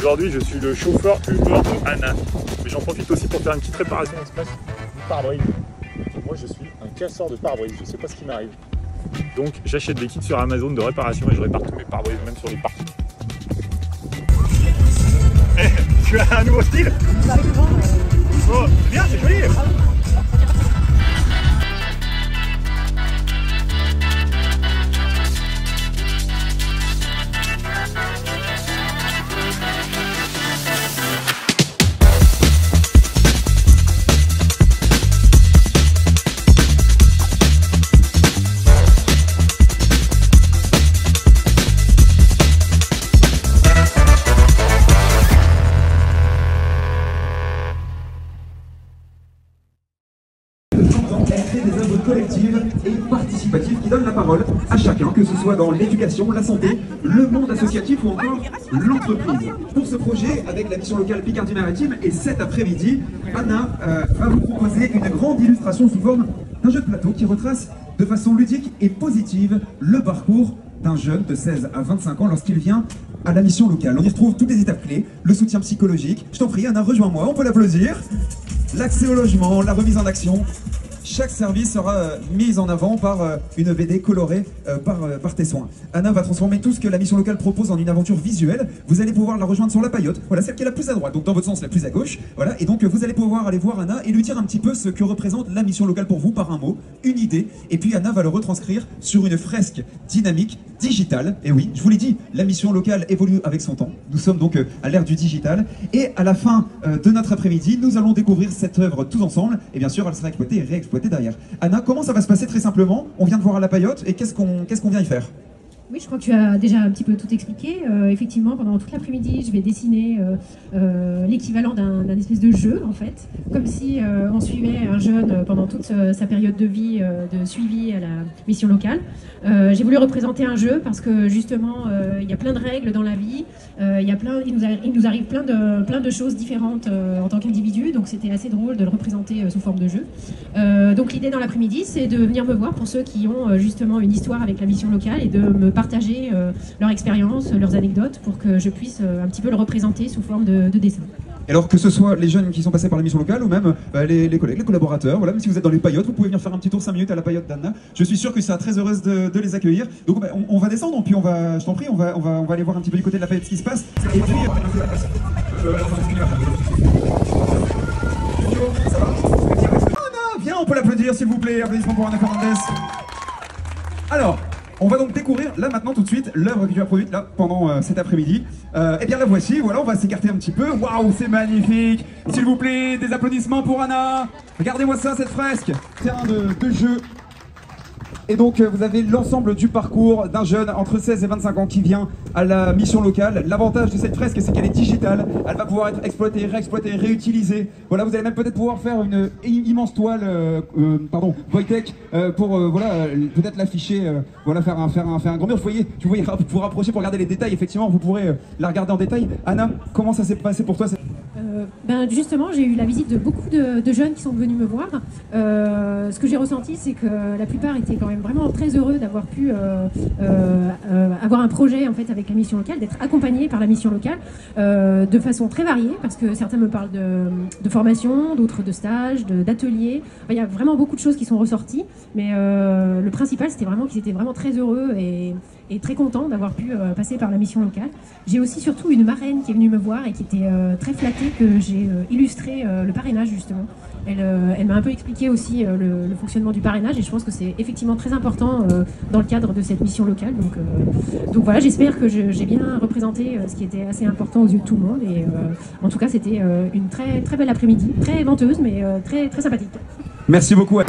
Aujourd'hui, je suis le chauffeur Uber de Anna. Mais j'en profite aussi pour faire une petite réparation express du pare-brise. Moi, je suis un casseur de pare-brise. Je sais pas ce qui m'arrive. Donc, j'achète des kits sur Amazon de réparation et je répare tous mes pare-brises, même sur les parkings. Hey, tu as un nouveau style? Oh, c'est bien, c'est joli. Des œuvres collectives et participatives qui donnent la parole à chacun, que ce soit dans l'éducation, la santé, le monde associatif ou encore l'entreprise. Pour ce projet, avec la mission locale Picardie-Maritime, et cet après-midi, Anna va vous proposer une grande illustration sous forme d'un jeu de plateau qui retrace de façon ludique et positive le parcours d'un jeune de 16 à 25 ans lorsqu'il vient à la mission locale. On y retrouve toutes les étapes clés, le soutien psychologique. Je t'en prie, Anna, rejoins-moi, on peut l'applaudir. L'accès au logement, la remise en action. Chaque service sera mis en avant par une BD colorée par tes soins. Anna va transformer tout ce que la mission locale propose en une aventure visuelle. Vous allez pouvoir la rejoindre sur la paillote, voilà, celle qui est la plus à droite, donc dans votre sens la plus à gauche. Voilà, et donc vous allez pouvoir aller voir Anna et lui dire un petit peu ce que représente la mission locale pour vous par un mot, une idée. Et puis Anna va le retranscrire sur une fresque dynamique, digitale. Et oui, je vous l'ai dit, la mission locale évolue avec son temps. Nous sommes donc à l'ère du digital. Et à la fin de notre après-midi, nous allons découvrir cette œuvre tous ensemble. Et bien sûr, elle sera exploitée et réexploitée derrière. Anna, comment ça va se passer très simplement? On vient de voir à la paillote et qu'est-ce qu'on vient y faire? Oui, je crois que tu as déjà un petit peu tout expliqué. Effectivement, pendant toute l'après-midi, je vais dessiner l'équivalent d'un espèce de jeu, en fait. Comme si on suivait un jeune pendant toute sa période de vie de suivi à la mission locale. J'ai voulu représenter un jeu parce que justement, il y a plein de règles dans la vie. Il nous arrive plein de choses différentes en tant qu'individu. Donc c'était assez drôle de le représenter sous forme de jeu. Donc l'idée dans l'après-midi, c'est de venir me voir pour ceux qui ont justement une histoire avec la mission locale et de me partager leur expérience, leurs anecdotes pour que je puisse un petit peu le représenter sous forme de dessin. Alors que ce soit les jeunes qui sont passés par la mission locale ou même les collègues, les collaborateurs, voilà, même si vous êtes dans les paillotes, vous pouvez venir faire un petit tour 5 minutes à la paillote d'Anna. Je suis sûr que ça sera très heureuse de les accueillir. Donc on va descendre, puis je t'en prie, on va aller voir un petit peu du côté de la paillote ce qui se passe. Et puis, Anna, viens, on peut l'applaudir s'il vous plaît. Applaudissements pour Anna Fernandez. Alors, on va donc découvrir là maintenant tout de suite l'œuvre que tu as produite là pendant cet après-midi. Eh bien la voici, voilà, on va s'écarter un petit peu. Waouh, c'est magnifique. S'il vous plaît, des applaudissements pour Anna. Regardez-moi ça, cette fresque. Terrain de jeu. Et donc vous avez l'ensemble du parcours d'un jeune entre 16 et 25 ans qui vient à la mission locale. L'avantage de cette fresque, c'est qu'elle est digitale. Elle va pouvoir être exploitée, réexploitée, réutilisée. Voilà, vous allez même peut-être pouvoir faire une immense toile, Wojtek, pour voilà, peut-être l'afficher, voilà, faire un grand mur. Vous voyez, vous rapprocher pour regarder les détails. Effectivement, vous pourrez la regarder en détail. Anna, comment ça s'est passé pour toi? Justement, j'ai eu la visite de beaucoup de jeunes qui sont venus me voir. Ce que j'ai ressenti, c'est que la plupart étaient quand même vraiment très heureux d'avoir pu avoir un projet en fait avec la mission locale, d'être accompagnés par la mission locale de façon très variée, parce que certains me parlent de formation, d'autres de stages, d'ateliers. Enfin, il y a vraiment beaucoup de choses qui sont ressorties, mais le principal, c'était vraiment qu'ils étaient vraiment très heureux et très contents d'avoir pu passer par la mission locale. J'ai aussi surtout une marraine qui est venue me voir et qui était très flattée que j'ai illustré le parrainage justement. Elle m'a un peu expliqué aussi le fonctionnement du parrainage et je pense que c'est effectivement très important dans le cadre de cette mission locale. Donc voilà, j'espère que j'ai bien représenté ce qui était assez important aux yeux de tout le monde et en tout cas c'était une très belle après-midi, très venteuse mais très sympathique. Merci beaucoup.